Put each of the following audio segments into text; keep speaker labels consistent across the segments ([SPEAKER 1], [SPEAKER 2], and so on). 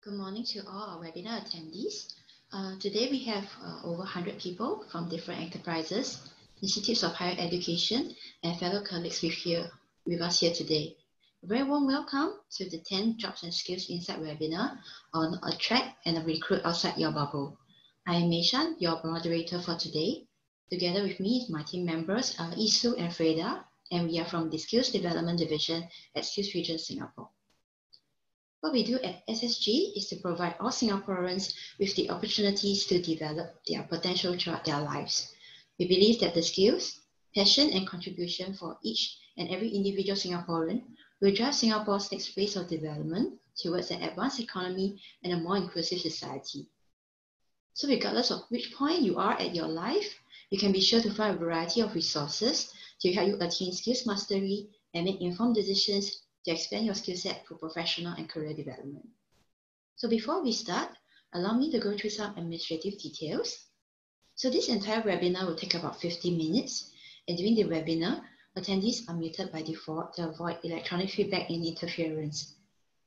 [SPEAKER 1] Good morning to all our webinar attendees. Today we have over 100 people from different enterprises, institutes of higher education, and fellow colleagues with us here today. A very warm welcome to the 10 Jobs and Skills Insight webinar on Attract and Recruit Outside Your Bubble. I am Mei Shan, your moderator for today. Together with me is my team members, Isu and Freda, and we are from the Skills Development Division at Skills Region Singapore. What we do at SSG is to provide all Singaporeans with the opportunities to develop their potential throughout their lives. We believe that the skills, passion, and contribution for each and every individual Singaporean will drive Singapore's next phase of development towards an advanced economy and a more inclusive society. So regardless of which point you are at your life, you can be sure to find a variety of resources to help you attain skills mastery and make informed decisions to expand your skill set for professional and career development. So before we start, allow me to go through some administrative details. So this entire webinar will take about 50 minutes, and during the webinar, attendees are muted by default to avoid electronic feedback and interference.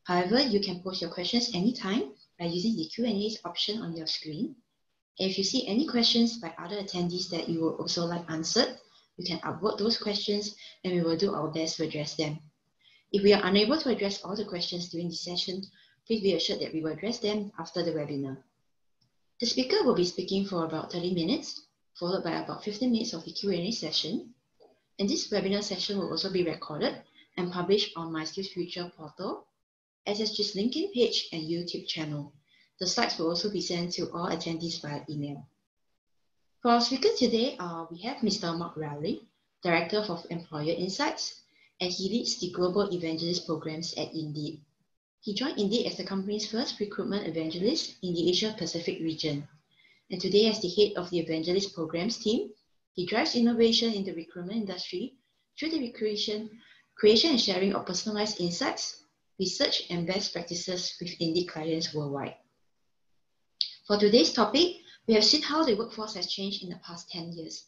[SPEAKER 1] However, you can post your questions anytime by using the Q&A option on your screen. And if you see any questions by other attendees that you would also like answered, you can upvote those questions and we will do our best to address them. If we are unable to address all the questions during the session, please be assured that we will address them after the webinar. The speaker will be speaking for about 30 minutes, followed by about 15 minutes of the Q&A session. And this webinar session will also be recorded and published on my Skills Future portal, SSG's LinkedIn page, and YouTube channel. The slides will also be sent to all attendees via email. For our speaker today, we have Mr. Mark Reilly, Director of Employer Insights, and he leads the Global Evangelist Programs at Indeed. He joined Indeed as the company's first recruitment evangelist in the Asia-Pacific region. And today, as the head of the Evangelist Programs team, he drives innovation in the recruitment industry through the creation and sharing of personalized insights, research, and best practices with Indeed clients worldwide. For today's topic, we have seen how the workforce has changed in the past 10 years,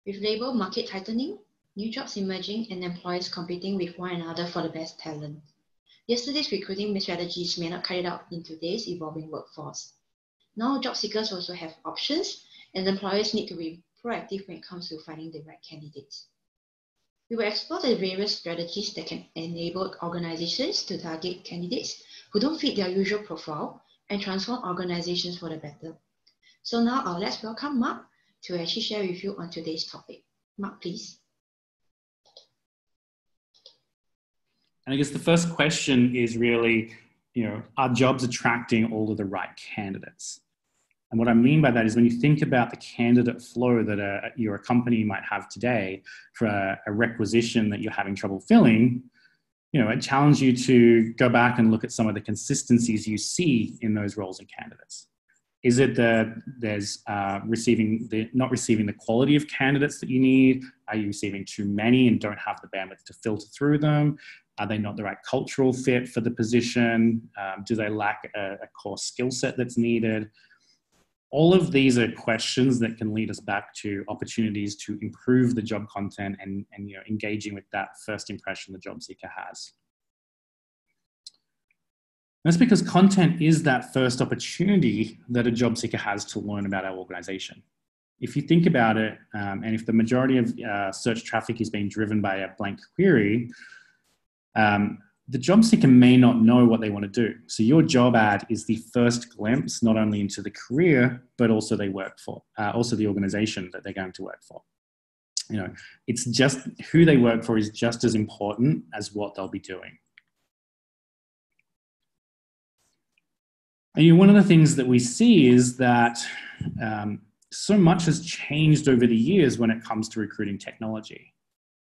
[SPEAKER 1] with labor market tightening, new jobs emerging, and employers competing with one another for the best talent. Yesterday's recruiting strategies may not cut it out in today's evolving workforce. Now, job seekers also have options, and employers need to be proactive when it comes to finding the right candidates. We will explore the various strategies that can enable organizations to target candidates who don't fit their usual profile and transform organizations for the better. So now, let's welcome Mark to actually share with you on today's topic. Mark, please.
[SPEAKER 2] And I guess the first question is really, are jobs attracting all of the right candidates? And what I mean by that is when you think about the candidate flow that your company might have today for a requisition that you're having trouble filling, I challenge you to go back and look at some of the consistencies you see in those roles and candidates. Is it that there's not receiving the quality of candidates that you need? Are you receiving too many and don't have the bandwidth to filter through them? Are they not the right cultural fit for the position? Do they lack a core skill set that's needed? All of these are questions that can lead us back to opportunities to improve the job content and engaging with that first impression the job seeker has. That's because content is that first opportunity that a job seeker has to learn about our organization. If you think about it, and if the majority of search traffic is being driven by a blank query, the job seeker may not know what they want to do. So your job ad is the first glimpse, not only into the career, but also they work for, also the organization that they're going to work for. It's just who they work for is just as important as what they'll be doing. And one of the things that we see is that so much has changed over the years when it comes to recruiting technology.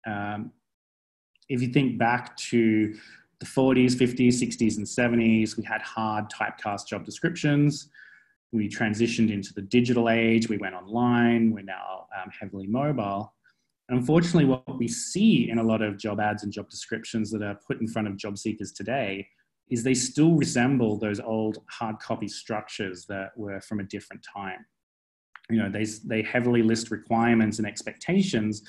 [SPEAKER 2] If you think back to the 40s, 50s, 60s, and 70s, we had hard typecast job descriptions. We transitioned into the digital age. We went online. We're now heavily mobile. And unfortunately, what we see in a lot of job ads and job descriptions that are put in front of job seekers today is they still resemble those old hard copy structures that were from a different time. They heavily list requirements and expectations,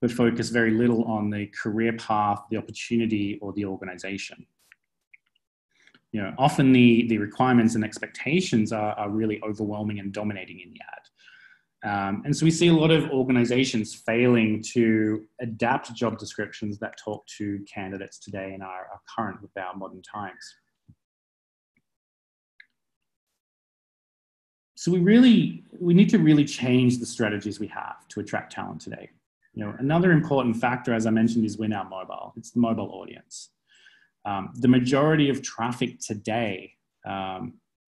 [SPEAKER 2] but focus very little on the career path, the opportunity, or the organization. You know, often the requirements and expectations are really overwhelming and dominating in the ad. And so we see a lot of organizations failing to adapt job descriptions that talk to candidates today and are current with our modern times. So we need to really change the strategies we have to attract talent today. You know, another important factor, as I mentioned, is we're now mobile. It's the mobile audience. The majority of traffic today,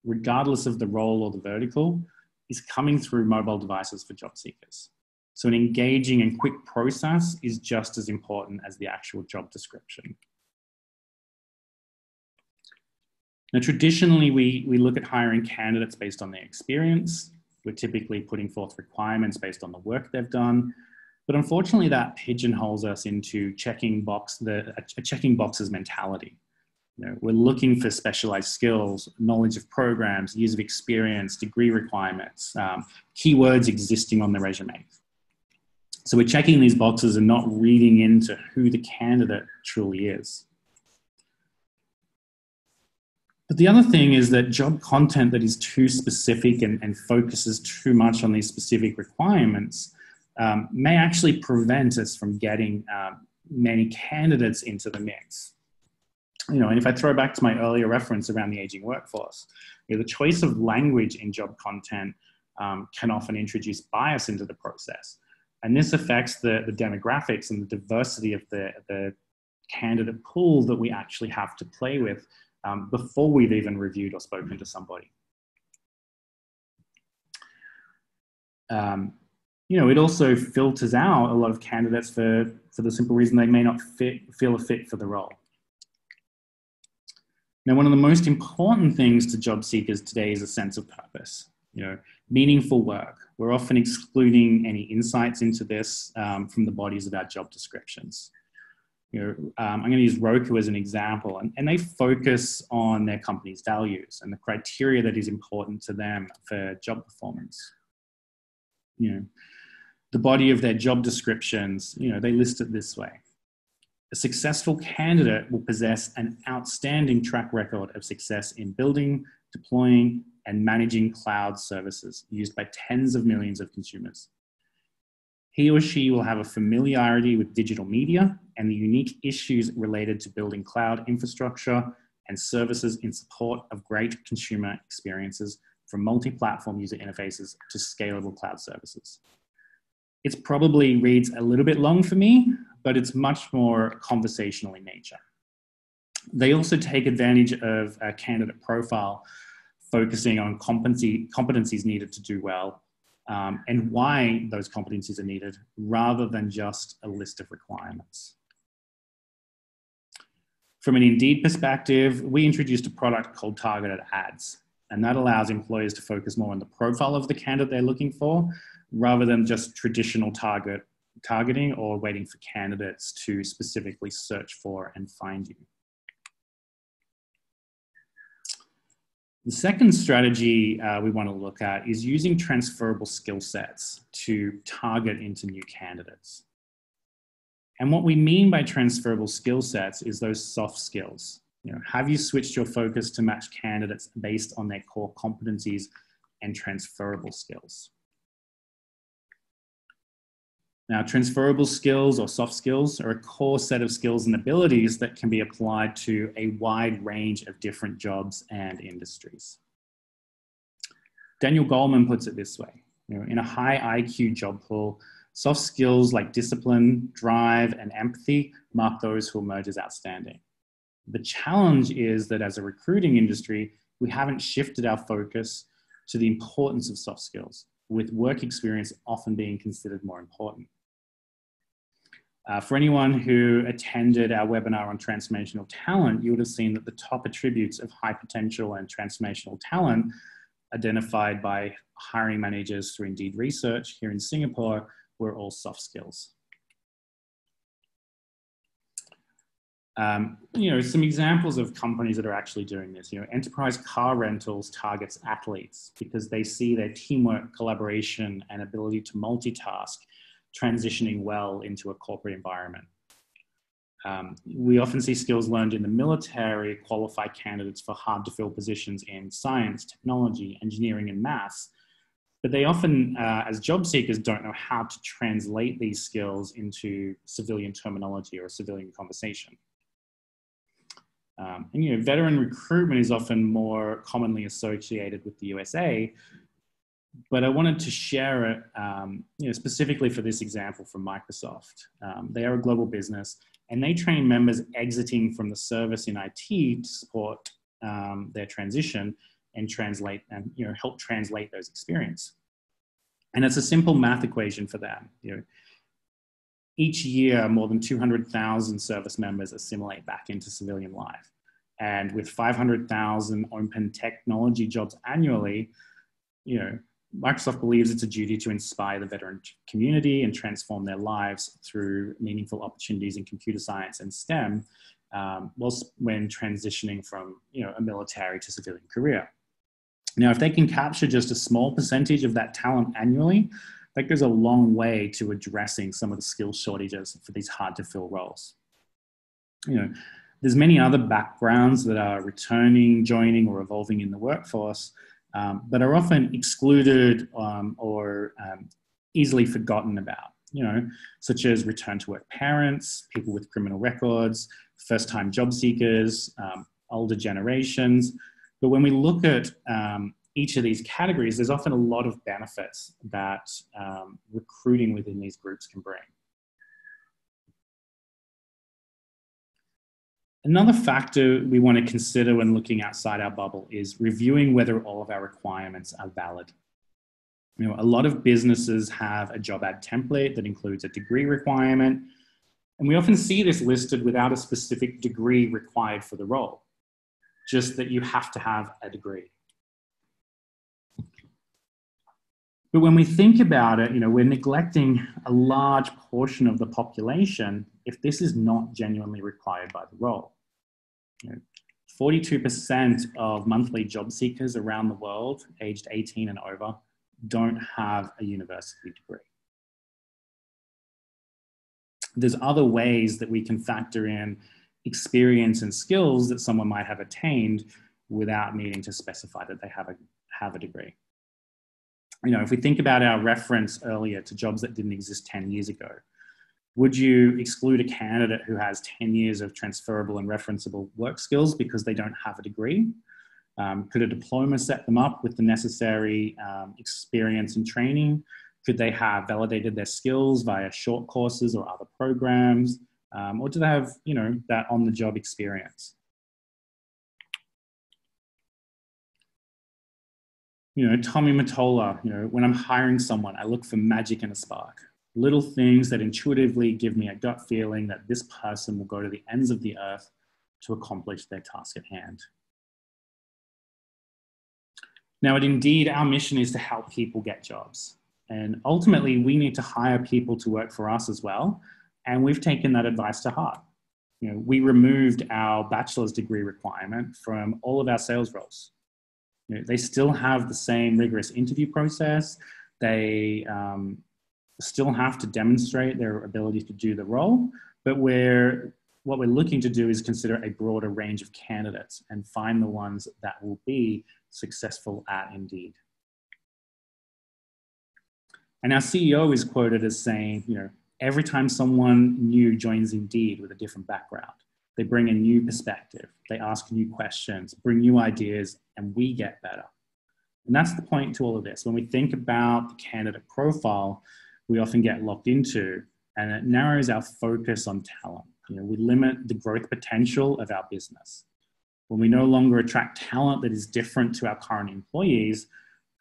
[SPEAKER 2] regardless of the role or the vertical, is coming through mobile devices for job seekers. So an engaging and quick process is just as important as the actual job description. Now, traditionally, we look at hiring candidates based on their experience. We're typically putting forth requirements based on the work they've done. But unfortunately, that pigeonholes us into checking boxes mentality. You know, we're looking for specialized skills, knowledge of programs, years of experience, degree requirements, keywords existing on the resume. So we're checking these boxes and not reading into who the candidate truly is. But the other thing is that job content that is too specific and focuses too much on these specific requirements may actually prevent us from getting many candidates into the mix. You know, and if I throw back to my earlier reference around the aging workforce, you know, the choice of language in job content can often introduce bias into the process. And this affects the demographics and the diversity of the candidate pool that we actually have to play with before we've even reviewed or spoken to somebody. You know, it also filters out a lot of candidates for the simple reason they may not feel a fit for the role. Now, one of the most important things to job seekers today is a sense of purpose, you know, meaningful work. We're often excluding any insights into this from the bodies of our job descriptions. You know, I'm going to use Roku as an example, and they focus on their company's values and the criteria that is important to them for job performance. You know, the body of their job descriptions, you know, they list it this way. A successful candidate will possess an outstanding track record of success in building, deploying, and managing cloud services used by tens of millions of consumers. He or she will have a familiarity with digital media and the unique issues related to building cloud infrastructure and services in support of great consumer experiences from multi-platform user interfaces to scalable cloud services. It probably reads a little bit long for me, but it's much more conversational in nature. They also take advantage of a candidate profile focusing on competencies needed to do well, and why those competencies are needed, rather than just a list of requirements. From an Indeed perspective, we introduced a product called Targeted Ads, and that allows employers to focus more on the profile of the candidate they're looking for, rather than just traditional targeting or waiting for candidates to specifically search for and find you. The second strategy we want to look at is using transferable skill sets to target into new candidates. And what we mean by transferable skill sets is those soft skills. You know, have you switched your focus to match candidates based on their core competencies and transferable skills? Now, transferable skills or soft skills are a core set of skills and abilities that can be applied to a wide range of different jobs and industries. Daniel Goleman puts it this way, you know, in a high IQ job pool, soft skills like discipline, drive, and empathy mark those who emerge as outstanding. The challenge is that as a recruiting industry, we haven't shifted our focus to the importance of soft skills, with work experience often being considered more important. For anyone who attended our webinar on transformational talent, you would have seen that the top attributes of high potential and transformational talent identified by hiring managers through Indeed research here in Singapore were all soft skills. You know, some examples of companies that are actually doing this. You know, Enterprise Car Rentals targets athletes because they see their teamwork, collaboration, and ability to multitask transitioning well into a corporate environment. We often see skills learned in the military qualify candidates for hard to fill positions in science, technology, engineering, and maths. But they often, as job seekers, don't know how to translate these skills into civilian terminology or civilian conversation. And veteran recruitment is often more commonly associated with the USA, but I wanted to share it specifically for this example from Microsoft. They are a global business, and they train members exiting from the service in IT to support their transition and translate and help translate those experiences. And it's a simple math equation for them. Each year, more than 200,000 service members assimilate back into civilian life. And with 500,000 open technology jobs annually, Microsoft believes it's a duty to inspire the veteran community and transform their lives through meaningful opportunities in computer science and STEM, when transitioning from a military to civilian career. Now, if they can capture just a small percentage of that talent annually, that goes a long way to addressing some of the skill shortages for these hard to fill roles. There's many other backgrounds that are returning, joining, or evolving in the workforce, but are often excluded or easily forgotten about, such as return to work parents, people with criminal records, first-time job seekers, older generations. But when we look at each of these categories, there's often a lot of benefits that recruiting within these groups can bring. Another factor we want to consider when looking outside our bubble is reviewing whether all of our requirements are valid. A lot of businesses have a job ad template that includes a degree requirement, and we often see this listed without a specific degree required for the role, just that you have to have a degree. But when we think about it, we're neglecting a large portion of the population if this is not genuinely required by the role. 42% of monthly job seekers around the world, aged 18 and over, don't have a university degree. There's other ways that we can factor in experience and skills that someone might have attained without needing to specify that they have a degree. If we think about our reference earlier to jobs that didn't exist 10 years ago, would you exclude a candidate who has 10 years of transferable and referenceable work skills because they don't have a degree? Could a diploma set them up with the necessary experience and training? Could they have validated their skills via short courses or other programs? Or do they have, that on-the-job experience? Tommy Mottola, when I'm hiring someone, I look for magic and a spark. Little things that intuitively give me a gut feeling that this person will go to the ends of the earth to accomplish their task at hand. Now, at Indeed, our mission is to help people get jobs. And ultimately, we need to hire people to work for us as well. And we've taken that advice to heart. We removed our bachelor's degree requirement from all of our sales roles. They still have the same rigorous interview process. They still have to demonstrate their ability to do the role, but what we're looking to do is consider a broader range of candidates and find the ones that will be successful at Indeed. And our CEO is quoted as saying, every time someone new joins Indeed with a different background, they bring a new perspective, they ask new questions, bring new ideas, and we get better. And that's the point to all of this. When we think about the candidate profile, we often get locked into, and it narrows our focus on talent. We limit the growth potential of our business. When we no longer attract talent that is different to our current employees,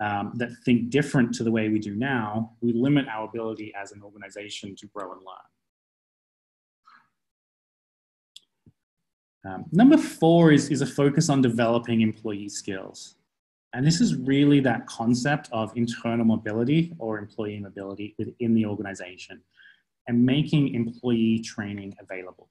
[SPEAKER 2] that think different to the way we do now, we limit our ability as an organization to grow and learn. Number 4 is a focus on developing employee skills. And this is really that concept of internal mobility or employee mobility within the organization and making employee training available.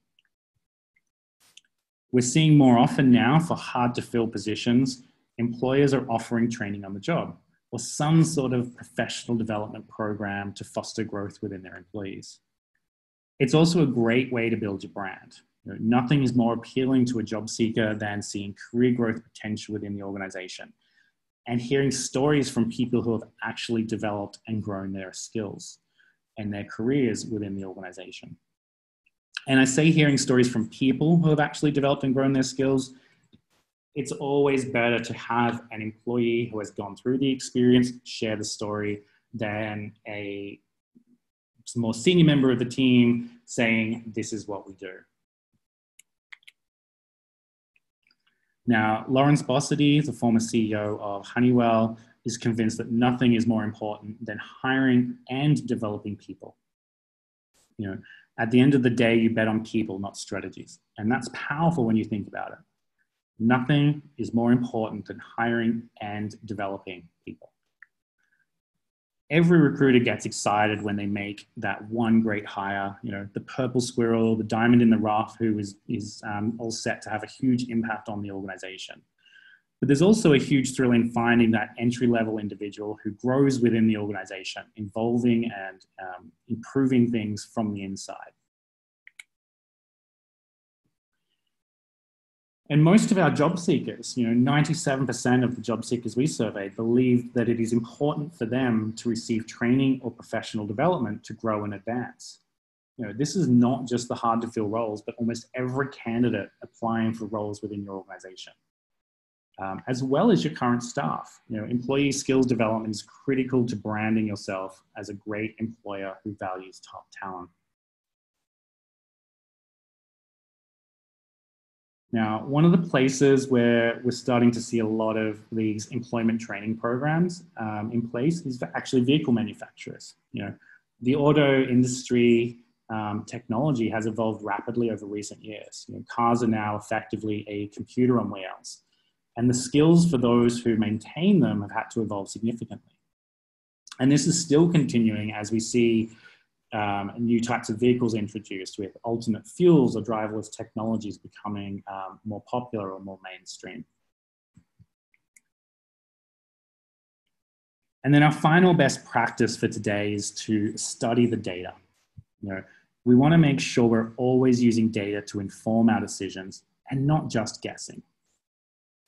[SPEAKER 2] We're seeing more often now for hard to fill positions, employers are offering training on the job or some sort of professional development program to foster growth within their employees. It's also a great way to build your brand. You know, nothing is more appealing to a job seeker than seeing career growth potential within the organization and hearing stories from people who have actually developed and grown their skills and their careers within the organization. And I say hearing stories from people who have actually developed and grown their skills. It's always better to have an employee who has gone through the experience share the story than a more senior member of the team saying, this is what we do. Now, Lawrence Bossidy, the former CEO of Honeywell, is convinced that nothing is more important than hiring and developing people. You know, at the end of the day, you bet on people, not strategies. And that's powerful when you think about it. Nothing is more important than hiring and developing people. Every recruiter gets excited when they make that one great hire, you know, the purple squirrel, the diamond in the rough, who is all set to have a huge impact on the organization. But there's also a huge thrill in finding that entry-level individual who grows within the organization, involving and improving things from the inside. And most of our job seekers, you know, 97% of the job seekers we surveyed believe that it is important for them to receive training or professional development to grow and advance. You know, this is not just the hard to fill roles, but almost every candidate applying for roles within your organization, as well as your current staff. You know, employee skills development is critical to branding yourself as a great employer who values top talent. Now, one of the places where we're starting to see a lot of these employment training programs in place is for actually vehicle manufacturers. You know, the auto industry technology has evolved rapidly over recent years. You know, cars are now effectively a computer on wheels, and the skills for those who maintain them have had to evolve significantly. And this is still continuing as we see new types of vehicles introduced with alternate fuels or driverless technologies becoming more popular or more mainstream. And then our final best practice for today is to study the data. You know, we want to make sure we're always using data to inform our decisions and not just guessing.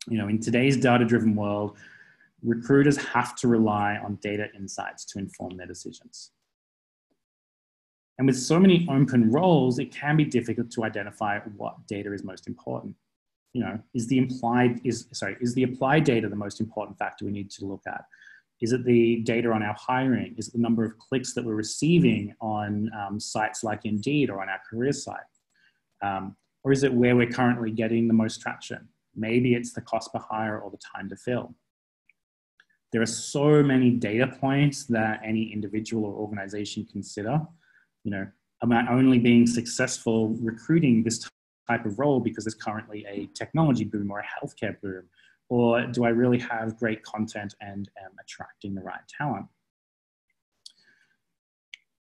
[SPEAKER 2] You know, in today's data-driven world, recruiters have to rely on data insights to inform their decisions. And with so many open roles, it can be difficult to identify what data is most important. You know, is the applied data the most important factor we need to look at? Is it the data on our hiring? Is it the number of clicks that we're receiving on sites like Indeed or on our career site? Or is it where we're currently getting the most traction? Maybe it's the cost per hire or the time to fill. There are so many data points that any individual or organization consider. You know, am I only being successful recruiting this type of role because there's currently a technology boom or a healthcare boom? Or do I really have great content and am attracting the right talent?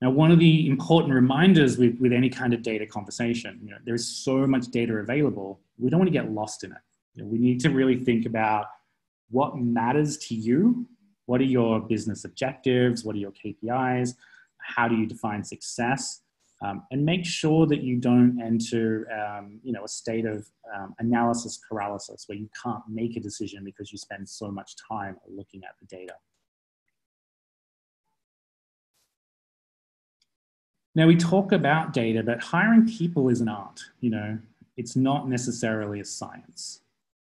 [SPEAKER 2] Now, one of the important reminders with any kind of data conversation, you know, there is so much data available, we don't want to get lost in it. You know, we need to really think about what matters to you. What are your business objectives? What are your KPIs? How do you define success? And make sure that you don't enter you know, a state of analysis paralysis where you can't make a decision because you spend so much time looking at the data. Now, we talk about data, but hiring people is an art. You know, it's not necessarily a science.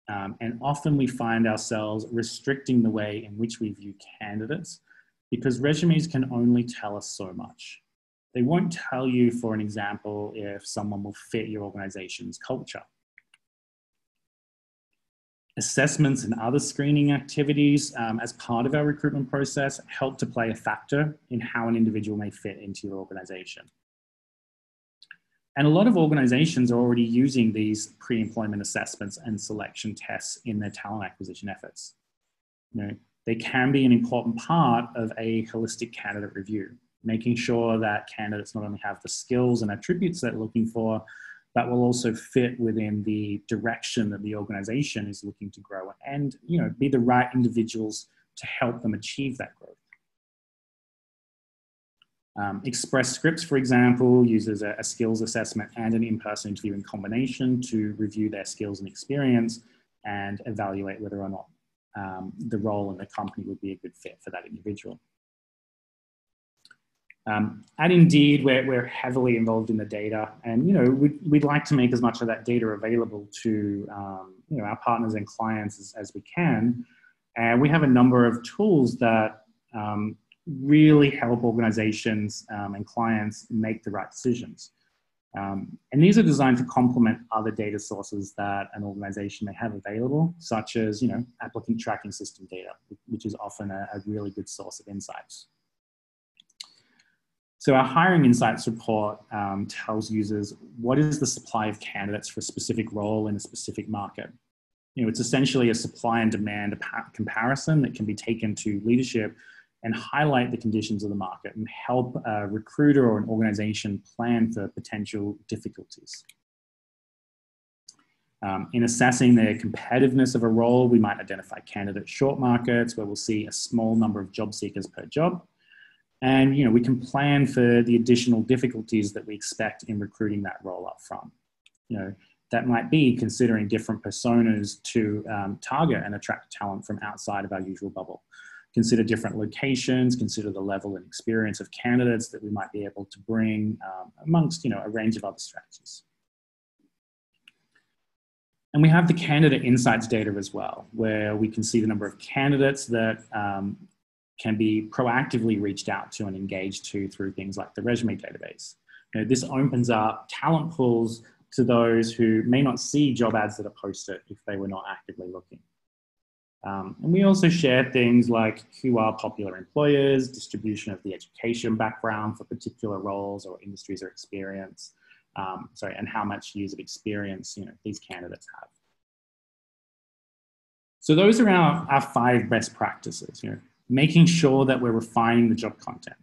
[SPEAKER 2] And often we find ourselves restricting the way in which we view candidates because resumes can only tell us so much. They won't tell you, for an example, if someone will fit your organization's culture. Assessments and other screening activities as part of our recruitment process help to play a factor in how an individual may fit into your organization. And a lot of organizations are already using these pre-employment assessments and selection tests in their talent acquisition efforts. You know, they can be an important part of a holistic candidate review, making sure that candidates not only have the skills and attributes that they're looking for, but will also fit within the direction that the organization is looking to grow and, you know, be the right individuals to help them achieve that growth. Express Scripts, for example, uses a skills assessment and an in-person interview in combination to review their skills and experience and evaluate whether or not the role in the company would be a good fit for that individual. At Indeed, we're heavily involved in the data, and we'd like to make as much of that data available to our partners and clients as we can. And we have a number of tools that really help organizations and clients make the right decisions. And these are designed to complement other data sources that an organization may have available, such as applicant tracking system data, which is often a really good source of insights. So our hiring insights report tells users what is the supply of candidates for a specific role in a specific market. It's essentially a supply and demand comparison that can be taken to leadership and highlight the conditions of the market and help a recruiter or an organization plan for potential difficulties. In assessing the competitiveness of a role, we might identify candidate short markets where we'll see a small number of job seekers per job. And we can plan for the additional difficulties that we expect in recruiting that role up front. That might be considering different personas to target and attract talent from outside of our usual bubble. Consider different locations, consider the level and experience of candidates that we might be able to bring amongst a range of other strategies. And we have the candidate insights data as well, where we can see the number of candidates that can be proactively reached out to and engaged to through things like the resume database. This opens up talent pools to those who may not see job ads that are posted if they were not actively looking. And we also share things like who are popular employers, distribution of the education background for particular roles or industries or experience, and how much years of experience these candidates have. So those are our 5 best practices. Making sure that we're refining the job content,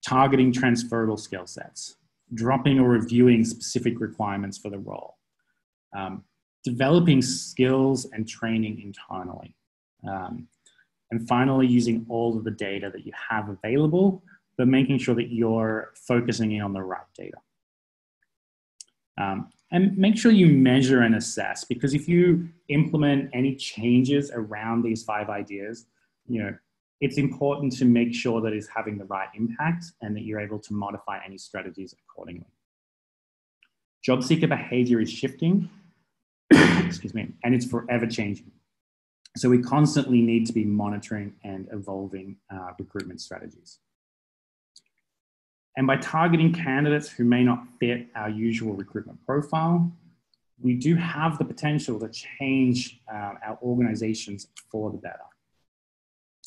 [SPEAKER 2] targeting transferable skill sets, dropping or reviewing specific requirements for the role, developing skills and training internally, and finally using all of the data that you have available, but making sure that you're focusing in on the right data. And make sure you measure and assess, because if you implement any changes around these 5 ideas, it's important to make sure that it's having the right impact and that you're able to modify any strategies accordingly. Job seeker behavior is shifting, excuse me, and it's forever changing. So we constantly need to be monitoring and evolving recruitment strategies. And by targeting candidates who may not fit our usual recruitment profile, we do have the potential to change our organizations for the better.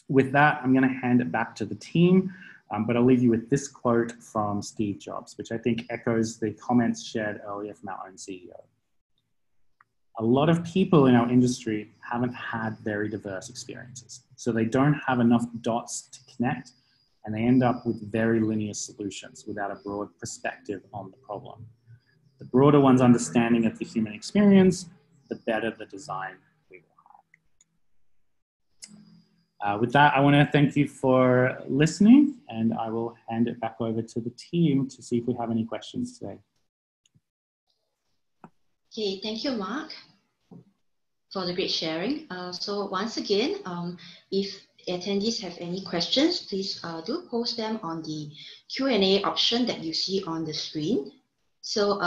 [SPEAKER 2] With that, I'm going to hand it back to the team, but I'll leave you with this quote from Steve Jobs, which I think echoes the comments shared earlier from our own CEO. A lot of people in our industry haven't had very diverse experiences, so they don't have enough dots to connect, and they end up with very linear solutions without a broad perspective on the problem. The broader one's understanding of the human experience, the better the design we will have. With that, I want to thank you for listening, and I will hand it back over to the team to see if we have any questions today.
[SPEAKER 1] Okay, thank you, Mark, for the great sharing. So once again, if attendees have any questions, please do post them on the Q&A option that you see on the screen. So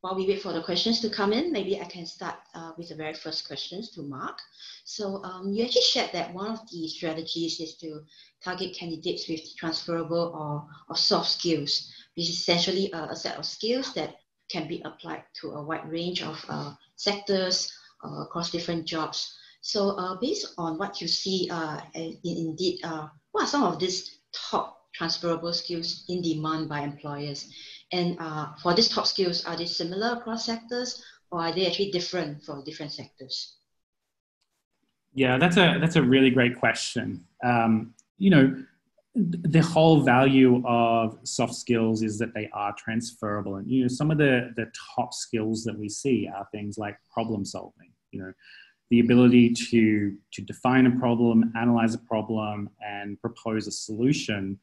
[SPEAKER 1] while we wait for the questions to come in, maybe I can start with the very first questions to Mark. So you actually shared that one of the strategies is to target candidates with transferable or soft skills, which is essentially a set of skills that can be applied to a wide range of sectors across different jobs. So based on what you see Indeed, what are some of these top transferable skills in demand by employers? And for these top skills, are they similar across sectors, or are they actually different for different sectors?
[SPEAKER 2] Yeah, that's a really great question. The whole value of soft skills is that they are transferable, and some of the top skills that we see are things like problem solving. The ability to define a problem, analyze a problem, and propose a solution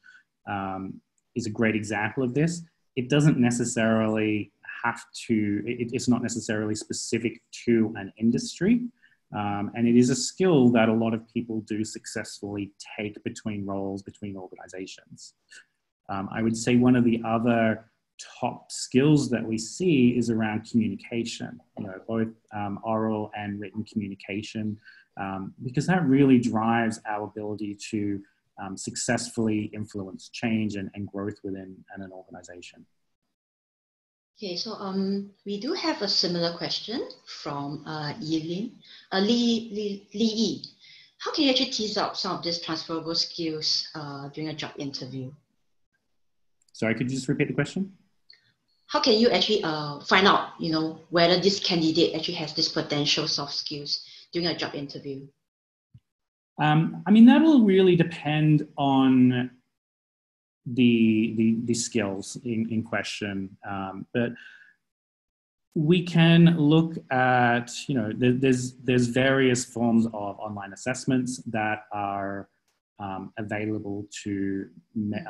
[SPEAKER 2] is a great example of this. It doesn't necessarily have to, it's not necessarily specific to an industry. And it is a skill that a lot of people do successfully take between roles, between organizations. I would say one of the other top skills that we see is around communication, both oral and written communication, because that really drives our ability to successfully influence change and growth within an organization.
[SPEAKER 1] Okay, so we do have a similar question from Lee Yi. How can you actually tease out some of these transferable skills during a job interview?
[SPEAKER 2] Sorry, could you just repeat the question?
[SPEAKER 1] How can you actually find out, whether this candidate actually has this potential soft skills during a job interview?
[SPEAKER 2] I mean, that will really depend on the skills in question, but we can look at, there's various forms of online assessments that are available to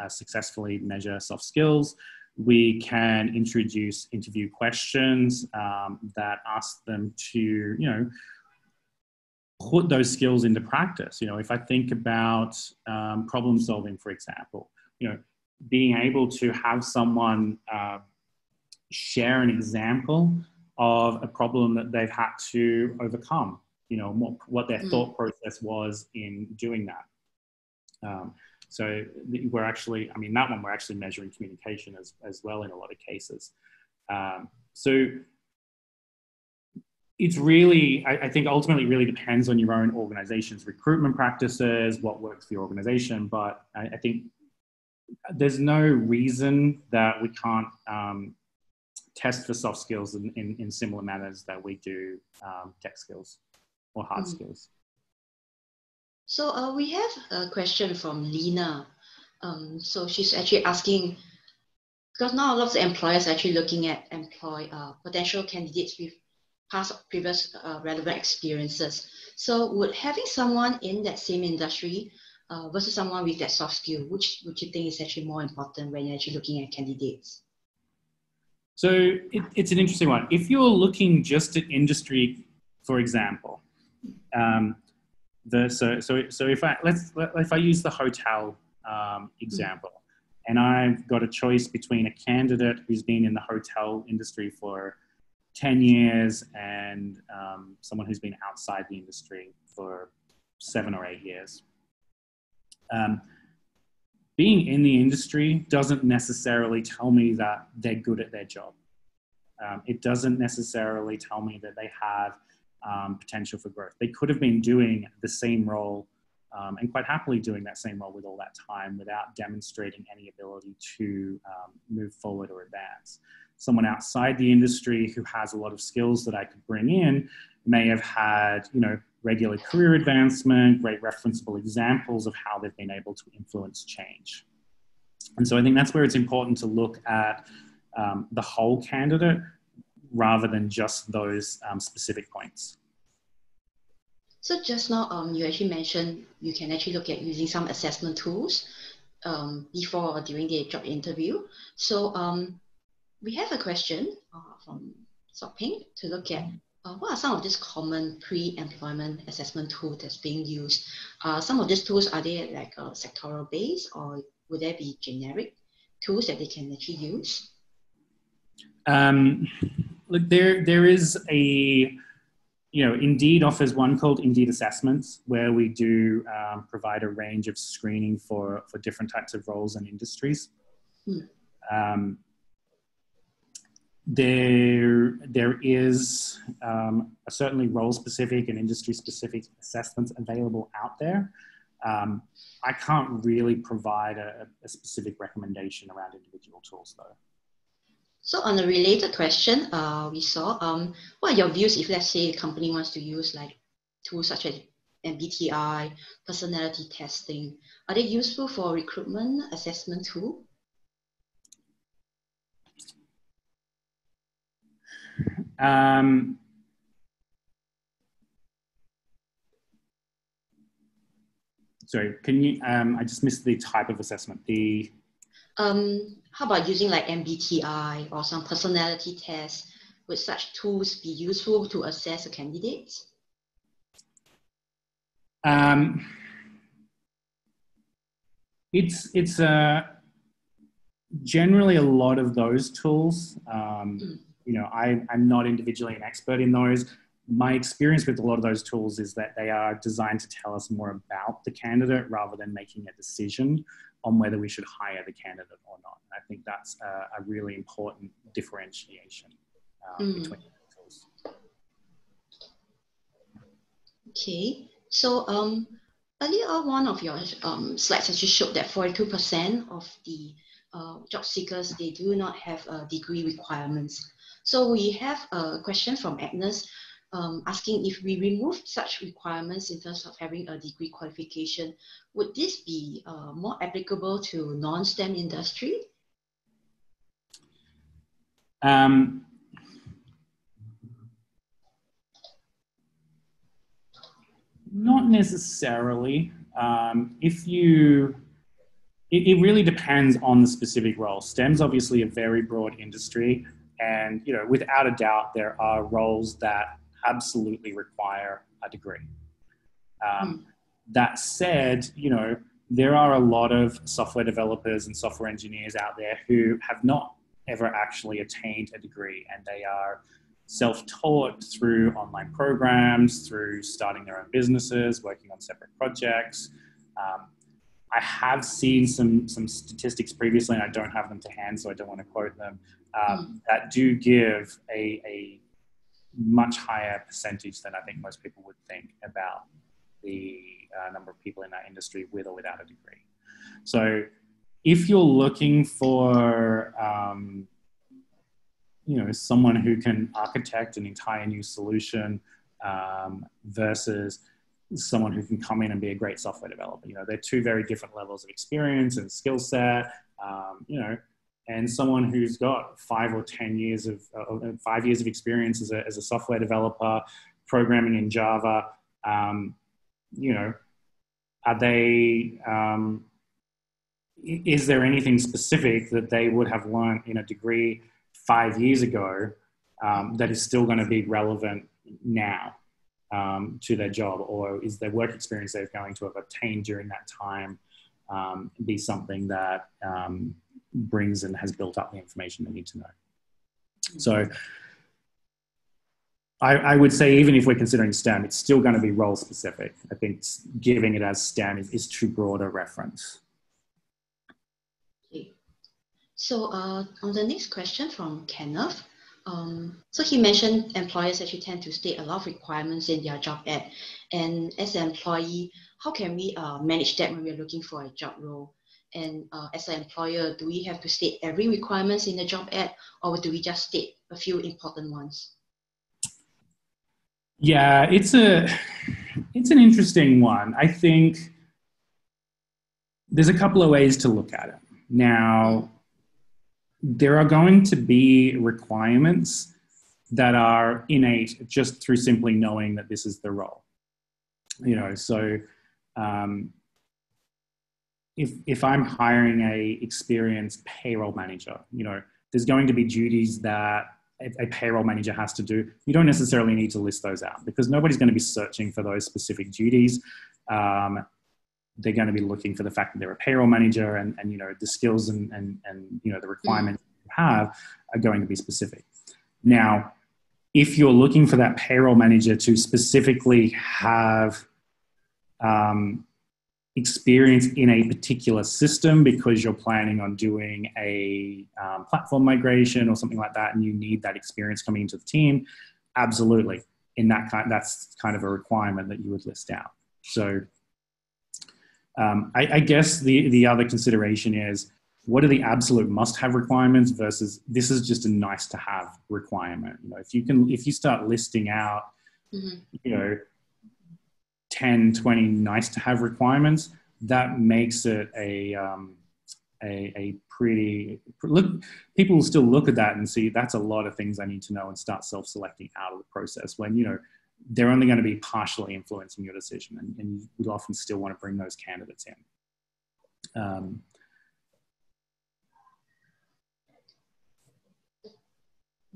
[SPEAKER 2] successfully measure soft skills. We can introduce interview questions that ask them to, put those skills into practice. If I think about problem solving, for example, being able to have someone share an example of a problem that they've had to overcome, what their thought process was in doing that. So we're actually, that one we're actually measuring communication as well in a lot of cases. So it's really, I think ultimately really depends on your own organization's recruitment practices, what works for your organization. But I think there's no reason that we can't test for soft skills in similar manners that we do tech skills or hard skills.
[SPEAKER 1] So we have a question from Lena. So she's actually asking, because now a lot of the employers are actually looking at potential candidates with previous relevant experiences. So would having someone in that same industry versus someone with that soft skill, which would you think is actually more important when you're actually looking at candidates?
[SPEAKER 2] So it's an interesting one. If you're looking just at industry, for example, so if I use the hotel example, and I've got a choice between a candidate who's been in the hotel industry for 10 years and someone who's been outside the industry for 7 or 8 years. Being in the industry doesn't necessarily tell me that they're good at their job. It doesn't necessarily tell me that they have potential for growth. They could have been doing the same role and quite happily doing that same role with all that time without demonstrating any ability to move forward or advance. Someone outside the industry who has a lot of skills that I could bring in may have had, regular career advancement, great referenceable examples of how they've been able to influence change. And so I think that's where it's important to look at the whole candidate rather than just those specific points.
[SPEAKER 1] So just now, you actually mentioned you can actually look at using some assessment tools before or during the job interview. So we have a question from Soping to look at what are some of these common pre-employment assessment tools that's being used. Some of these tools, are they like sectoral based, or would there be generic tools that they can actually use?
[SPEAKER 2] Look, there is a, Indeed offers one called Indeed Assessments, where we do provide a range of screening for different types of roles and industries. There is certainly role-specific and industry-specific assessments available out there. I can't really provide a specific recommendation around individual tools, though.
[SPEAKER 1] So on a related question, we saw, what are your views if, let's say, a company wants to use like tools such as MBTI, personality testing? Are they useful for recruitment assessment tool?
[SPEAKER 2] Sorry, can you, I just missed the type of assessment.
[SPEAKER 1] How about using like MBTI or some personality tests? Would such tools be useful to assess a candidate?
[SPEAKER 2] It's generally a lot of those tools. You know, I'm not individually an expert in those. My experience with a lot of those tools is that they are designed to tell us more about the candidate rather than making a decision on whether we should hire the candidate or not. And I think that's a really important differentiation between the tools.
[SPEAKER 1] Okay, so earlier on, one of your slides actually showed that 42% of the job seekers, they do not have degree requirements. So we have a question from Agnes asking if we remove such requirements in terms of having a degree qualification, would this be more applicable to non-STEM industry?
[SPEAKER 2] Not necessarily. It really depends on the specific role. STEM's obviously a very broad industry, and you know, without a doubt, there are roles that absolutely require a degree. That said, you know, there are a lot of software developers and software engineers out there who have not ever actually attained a degree, and they are self-taught through online programs, through starting their own businesses, working on separate projects. I have seen some statistics previously, and I don't have them to hand, so I don't want to quote them, that do give a much higher percentage than I think most people would think about the number of people in that industry with or without a degree. So if you're looking for you know, someone who can architect an entire new solution versus someone who can come in and be a great software developer. You know, they're two very different levels of experience and skill set, you know, and someone who's got 5 or 10 years of 5 years of experience as a software developer, programming in Java, you know, are they, is there anything specific that they would have learned in a degree 5 years ago that is still going to be relevant now to their job, or is their work experience they're going to have obtained during that time be something that brings and has built up the information they need to know? So I would say even if we're considering STEM, it's still going to be role specific. I think giving it as STEM is too broad a reference.
[SPEAKER 1] Okay. So on the next question from Kenneth, so he mentioned employers actually tend to state a lot of requirements in their job ad. And as an employee, how can we manage that when we're looking for a job role? And as an employer, do we have to state every requirements in the job ad, or do we just state a few important ones?
[SPEAKER 2] Yeah, it's an interesting one. I think there's a couple of ways to look at it. Now, there are going to be requirements that are innate just through simply knowing that this is the role. You know, so if I'm hiring a experienced payroll manager, you know, there's going to be duties that a payroll manager has to do. You don't necessarily need to list those out because nobody's going to be searching for those specific duties. They're going to be looking for the fact that they're a payroll manager, and you know, the skills and you know, the requirements you have are going to be specific. Now, if you're looking for that payroll manager to specifically have experience in a particular system because you're planning on doing a platform migration or something like that, and you need that experience coming into the team, absolutely. That's kind of a requirement that you would list out. So I guess the other consideration is, what are the absolute must-have requirements versus this is just a nice-to-have requirement? You know, if you start listing out, you know, 10, 20 nice-to-have requirements, that makes it a pretty look. People will still look at that and see that's a lot of things I need to know and start self-selecting out of the process. When you know, they're only going to be partially influencing your decision, and you'd often still want to bring those candidates in.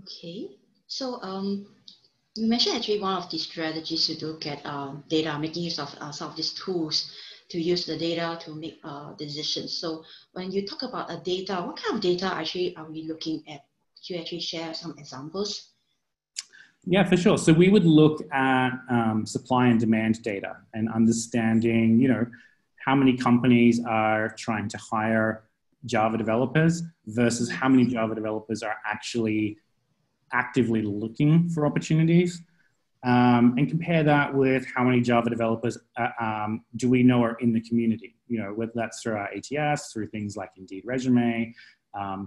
[SPEAKER 1] Okay. So you mentioned actually one of the strategies to look at data, making use of some of these tools to use the data to make decisions. So when you talk about data, what kind of data actually are we looking at? Could you actually share some examples?
[SPEAKER 2] Yeah, for sure. So we would look at supply and demand data and understanding, how many companies are trying to hire Java developers versus how many Java developers are actually actively looking for opportunities, and compare that with how many Java developers do we know are in the community, whether that's through our ATS, through things like Indeed Resume,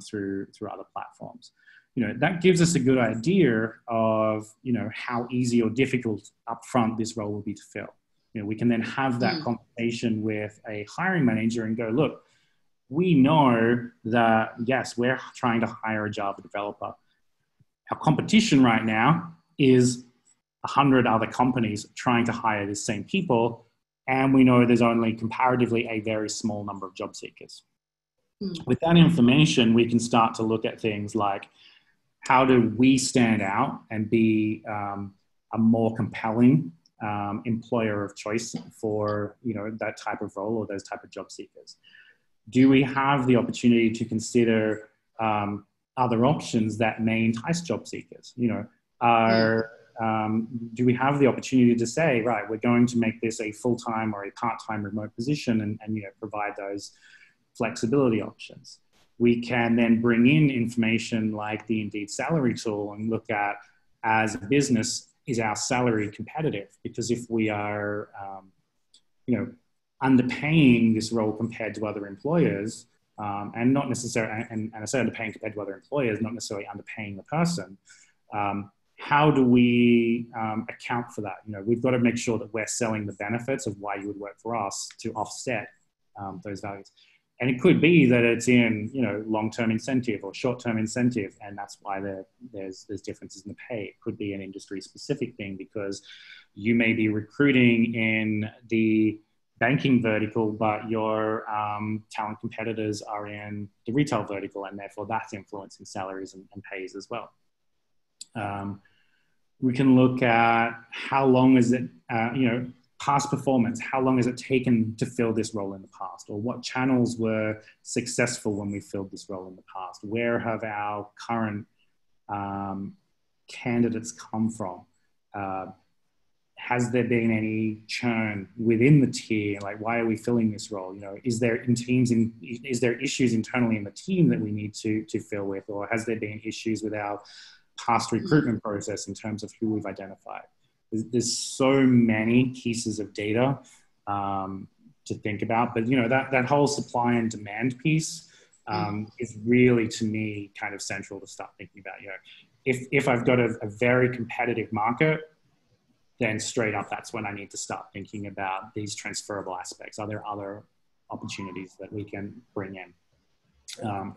[SPEAKER 2] through other platforms. That gives us a good idea of, how easy or difficult upfront this role will be to fill. We can then have that conversation with a hiring manager and go, look, we know that, yes, we're trying to hire a Java developer. Our competition right now is 100 other companies trying to hire the same people, and we know there's only comparatively a very small number of job seekers. With that information, we can start to look at things like, how do we stand out and be a more compelling employer of choice for that type of role or those type of job seekers? Do we have the opportunity to consider other options that may entice job seekers? Do we have the opportunity to say, right, we're going to make this a full-time or a part-time remote position and provide those flexibility options? We can then bring in information like the Indeed salary tool and look at, as a business, is our salary competitive? Because if we are, underpaying this role compared to other employers, and not necessarily, and I say underpaying compared to other employers, not necessarily underpaying the person, how do we account for that? We've got to make sure that we're selling the benefits of why you would work for us to offset those values. And it could be that it's in, long-term incentive or short-term incentive, and that's why there's differences in the pay. It could be an industry-specific thing because you may be recruiting in the banking vertical, but your talent competitors are in the retail vertical, and therefore that's influencing salaries and pays as well. We can look at how long is it, past performance, how long has it taken to fill this role in the past, or what channels were successful when we filled this role in the past? Where have our current candidates come from? Has there been any churn within the tier? Like, why are we filling this role? Is there issues internally in the team that we need to fill with, or has there been issues with our past recruitment process in terms of who we've identified? There's so many pieces of data to think about, but that whole supply and demand piece is really, to me, kind of central to start thinking about. If I've got a very competitive market, then straight up, that's when I need to start thinking about these transferable aspects. Are there other opportunities that we can bring in?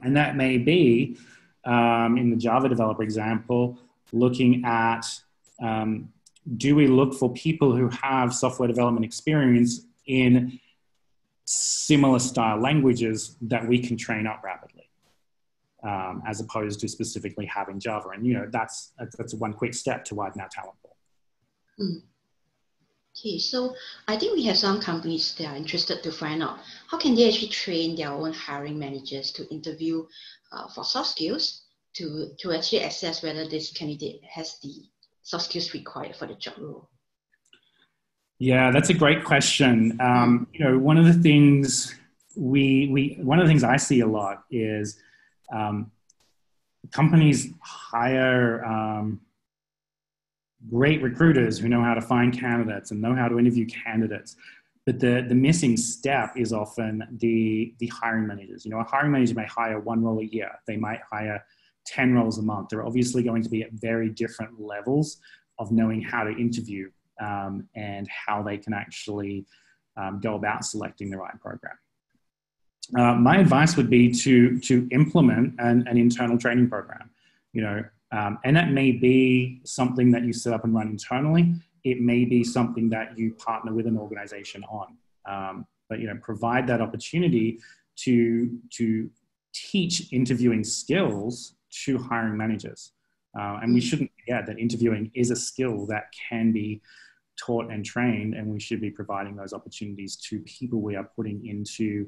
[SPEAKER 2] And that may be, in the Java developer example, looking at, do we look for people who have software development experience in similar style languages that we can train up rapidly, as opposed to specifically having Java? And, that's one quick step to widen our talent pool.
[SPEAKER 1] Okay, so I think we have some companies that are interested to find out how can they actually train their own hiring managers to interview for soft skills to actually assess whether this candidate has the soft skills required for the job role.
[SPEAKER 2] Yeah, that's a great question. One of the things one of the things I see a lot is companies hire great recruiters who know how to find candidates and know how to interview candidates. But the missing step is often the hiring managers. A hiring manager may hire one role a year. They might hire 10 roles a month. They're obviously going to be at very different levels of knowing how to interview and how they can actually go about selecting the right program. My advice would be to implement an internal training program. And that may be something that you set up and run internally. It may be something that you partner with an organization on. But provide that opportunity to teach interviewing skills to hiring managers. And we shouldn't forget that interviewing is a skill that can be taught and trained, and we should be providing those opportunities to people we are putting into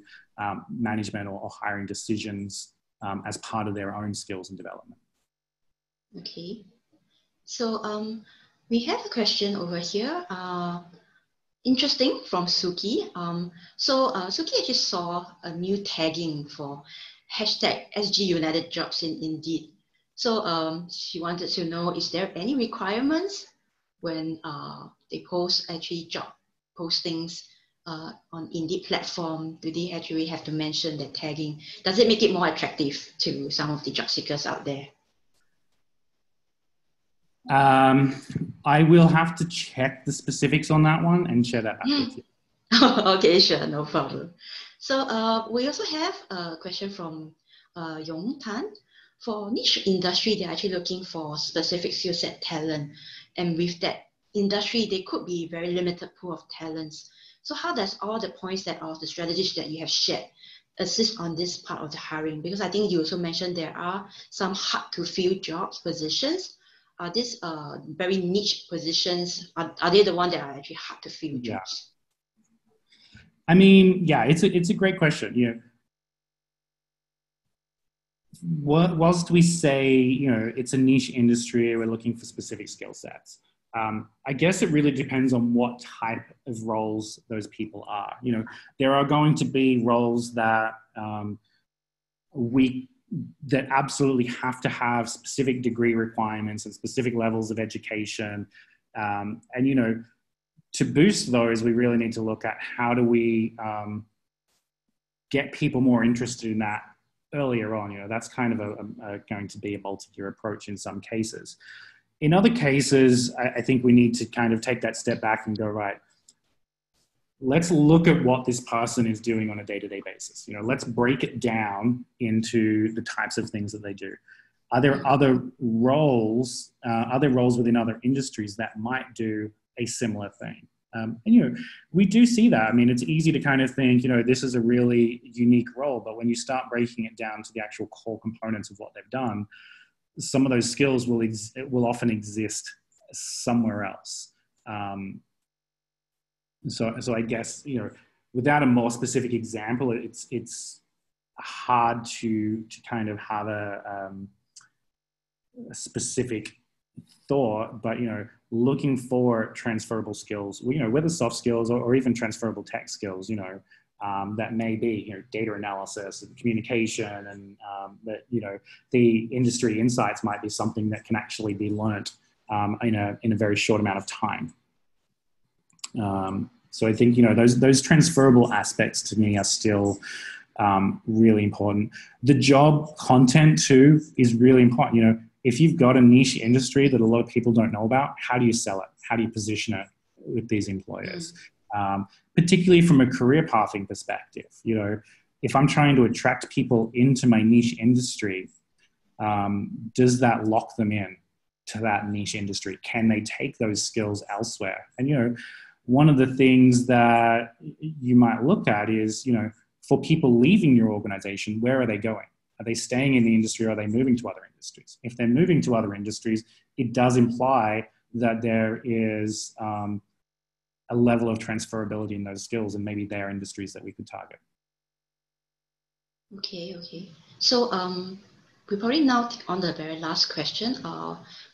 [SPEAKER 2] management or hiring decisions as part of their own skills and development.
[SPEAKER 1] Okay. So we have a question over here. Interesting, from Suki. Suki actually saw a new tagging for hashtag SG United Jobs in Indeed. So she wanted to know, is there any requirements when they post actually job postings on Indeed platform? Do they actually have to mention that tagging? Does it make it more attractive to some of the job seekers out there?
[SPEAKER 2] I will have to check the specifics on that one and share that back with you.
[SPEAKER 1] Okay, sure, no problem. So we also have a question from Yong Tan. For niche industry, they're actually looking for specific skill set talent. And with that industry, they could be very limited pool of talents. So how does all the points that are the strategies that you have shared assist on this part of the hiring? Because I think you also mentioned there are some hard to fill jobs positions. Are these very niche positions, are they the ones that are actually hard to fill jobs?
[SPEAKER 2] I mean, yeah, it's a great question. You know, whilst we say, you know, it's a niche industry, we're looking for specific skill sets. I guess it really depends on what type of roles those people are. You know, there are going to be roles that that absolutely have to have specific degree requirements and specific levels of education. And, you know, to boost those, we really need to look at how do we get people more interested in that earlier on. You know, that's kind of going to be a multi-year approach in some cases. In other cases, I think we need to kind of take that step back and go, right, let's look at what this person is doing on a day-to-day basis. You know, let's break it down into the types of things that they do. Are there other roles within other industries that might do a similar thing? And, you know, we do see that. I mean, it's easy to kind of think, you know, this is a really unique role, but when you start breaking it down to the actual core components of what they've done, some of those skills will often exist somewhere else. So I guess, you know, without a more specific example, it's hard to kind of have a specific thought, but, you know, looking for transferable skills, you know, whether soft skills or even transferable tech skills, you know, that may be, you know, data analysis and communication, and that, you know, the industry insights might be something that can actually be learnt in a very short amount of time. So I think, you know, those transferable aspects to me are still really important. The job content too is really important. You know, if you've got a niche industry that a lot of people don't know about, how do you sell it? How do you position it with these employers? Particularly from a career pathing perspective, you know, if I'm trying to attract people into my niche industry, does that lock them in to that niche industry? Can they take those skills elsewhere? And, you know, one of the things that you might look at is, you know, for people leaving your organization, where are they going? Are they staying in the industry, or are they moving to other industries? If they're moving to other industries, it does imply that there is a level of transferability in those skills, and maybe they are industries that we could target.
[SPEAKER 1] Okay. So we probably now take on the very last question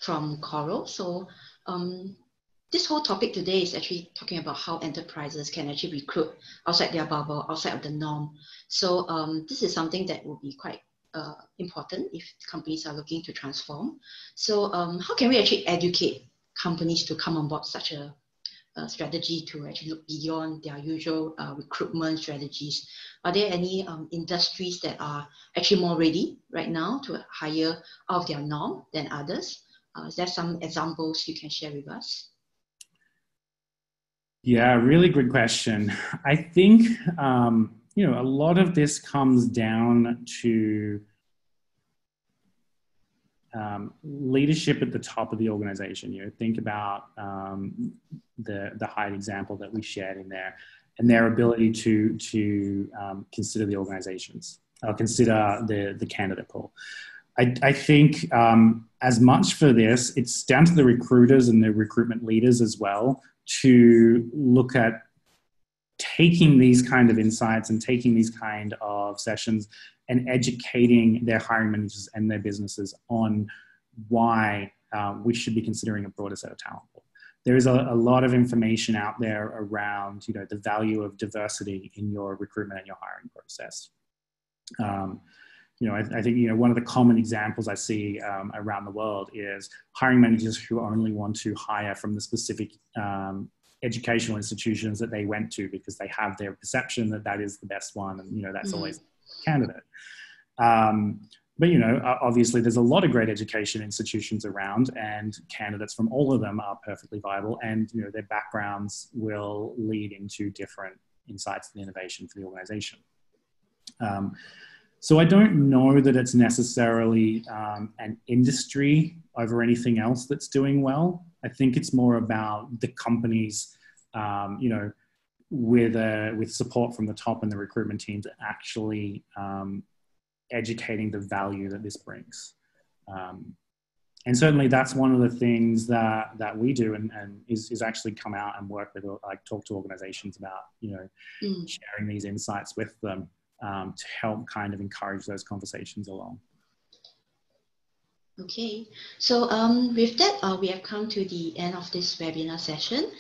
[SPEAKER 1] from Coral. So this whole topic today is actually talking about how enterprises can actually recruit outside their bubble, outside of the norm. So this is something that will be quite important if companies are looking to transform. So how can we actually educate companies to come on board such a strategy to actually look beyond their usual recruitment strategies? Are there any industries that are actually more ready right now to hire out of their norm than others? Is there some examples you can share with us?
[SPEAKER 2] Yeah, really good question. I think, you know, a lot of this comes down to leadership at the top of the organization. You know, think about the Hyde example that we shared in there, and their ability to consider the organizations, consider the candidate pool. I think as much for this, it's down to the recruiters and the recruitment leaders as well to look at taking these kind of insights and taking these kind of sessions and educating their hiring managers and their businesses on why we should be considering a broader set of talent pool. There is a lot of information out there around, the value of diversity in your recruitment and your hiring process. I think, one of the common examples I see around the world is hiring managers who only want to hire from the specific educational institutions that they went to because they have their perception that that is the best one, and that's always the candidate. But obviously there's a lot of great education institutions around, and candidates from all of them are perfectly viable, and their backgrounds will lead into different insights and innovation for the organization. So I don't know that it's necessarily an industry over anything else that's doing well. I think it's more about the companies, with support from the top and the recruitment teams actually educating the value that this brings. And certainly that's one of the things that we do and is actually come out and work with, like talk to organizations about, sharing these insights with them to help kind of encourage those conversations along.
[SPEAKER 1] Okay, so with that, we have come to the end of this webinar session.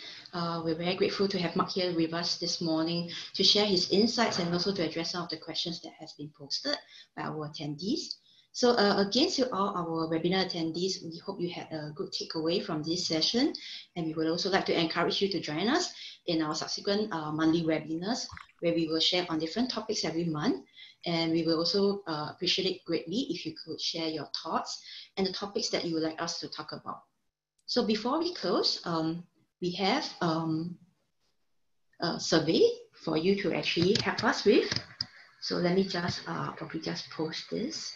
[SPEAKER 1] We're very grateful to have Mark here with us this morning to share his insights and also to address some of the questions that has been posted by our attendees. So again, to all our webinar attendees, we hope you had a good takeaway from this session, and we would also like to encourage you to join us in our subsequent monthly webinars, where we will share on different topics every month. And we will also appreciate it greatly if you could share your thoughts and the topics that you would like us to talk about. So before we close, we have a survey for you to actually help us with. So let me just probably just post this.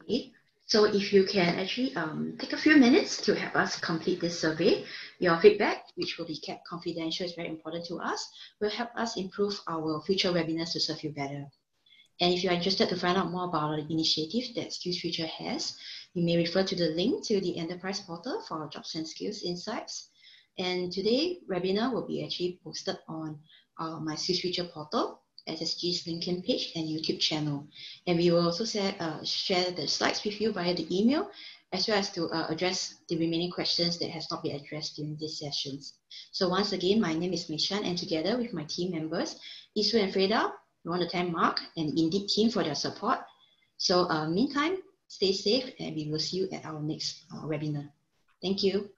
[SPEAKER 1] Okay. So if you can actually take a few minutes to help us complete this survey, your feedback, which will be kept confidential, is very important to us, will help us improve our future webinars to serve you better. And if you're interested to find out more about the initiative that SkillsFuture has, you may refer to the link to the enterprise portal for our jobs and skills insights. And today's webinar will be actually posted on my SkillsFuture portal, SSG's LinkedIn page and YouTube channel. And we will also share the slides with you via the email, as well as to address the remaining questions that has not been addressed during these sessions. So once again, my name is Meishan, and together with my team members, Isu and Freda, we want to thank Mark and Indeed team for their support. So meantime, stay safe, and we will see you at our next webinar. Thank you.